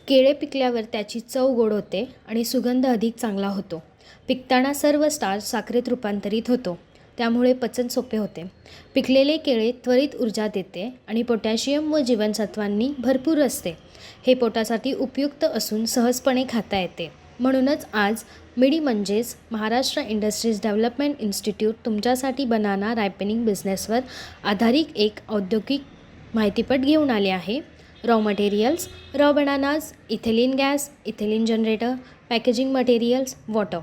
केळे पिकल्यावर त्याची चव गोड होते आणि सुगंध अधिक चांगला होतो. पिकताना सर्व स्टार्च साखरेत रूपांतरित होतो, त्यामुळे पचन सोपे होते. पिकलेले केळे त्वरित ऊर्जा देते आणि पोटॅशियम व जीवनसत्वांनी भरपूर असते. हे पोटासाठी उपयुक्त असून सहजपणे खाता येते. म्हणूनच आज मिडी म्हणजेच महाराष्ट्र इंडस्ट्रीज डेव्हलपमेंट इन्स्टिट्यूट तुमच्यासाठी बनाना रायपनिंग बिझनेसवर आधारित एक औद्योगिक माहितीपट घेऊन आले आहे. Raw materials, raw bananas, ethylene gas, ethylene generator, packaging materials, water,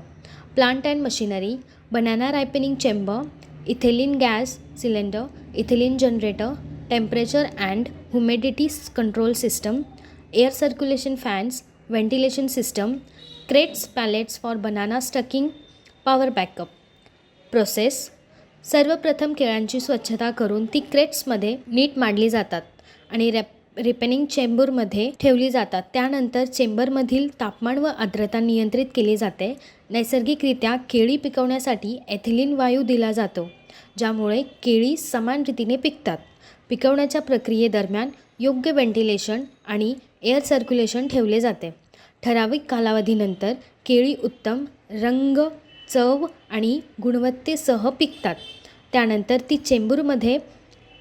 plant and machinery, banana ripening chamber, ethylene gas cylinder, ethylene generator, temperature and humidity control system, air circulation fans, ventilation system, crates pallets for banana stacking, power backup. Process: सर्वप्रथम केळ्यांची स्वच्छता करून ती क्रेट्समध्ये नीट मांडली जातात आणि रिपेनिंग चेंबरमध्ये ठेवली जातात. त्यानंतर चेंबरमधील तापमान व आर्द्रता नियंत्रित केली जाते. नैसर्गिकरित्या केळी पिकवण्यासाठी एथिलीन वायू दिला जातो, ज्यामुळे केळी समान रीतीने पिकतात. पिकवण्याच्या प्रक्रियेदरम्यान योग्य व्हेंटिलेशन आणि एअर सर्क्युलेशन ठेवले जाते. ठराविक कालावधीनंतर केळी उत्तम रंग, चव आणि गुणवत्तेसह पिकतात. त्यानंतर ती चेंबरमध्ये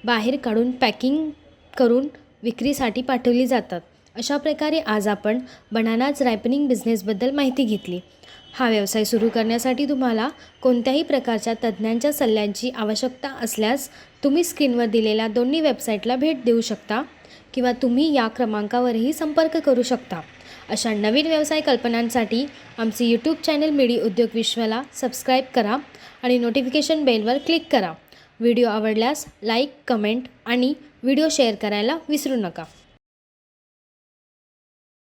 बाहेर काढून पॅकिंग करून विक्रीसाठी पाठवली जातात. अशा प्रकारे आज आपण बनानाज रायपनिंग बिझनेसबद्दल माहिती घेतली. हा व्यवसाय सुरू करण्यासाठी तुम्हाला कोणत्याही प्रकारच्या तज्ज्ञांच्या सल्ल्यांची आवश्यकता असल्यास तुम्ही स्क्रीनवर दिलेल्या दोन्ही वेबसाईटला भेट देऊ शकता किंवा तुम्ही या क्रमांकावरही संपर्क करू शकता. अशा नवीन व्यवसाय कल्पनांसाठी आमचे यूट्यूब चॅनल मिडी उद्योग विश्वला सबस्क्राईब करा आणि नोटिफिकेशन बेलवर क्लिक करा. व्हिडिओ आवडल्यास लाईक, कमेंट आणि व्हिडिओ शेअर करायला विसरू नका.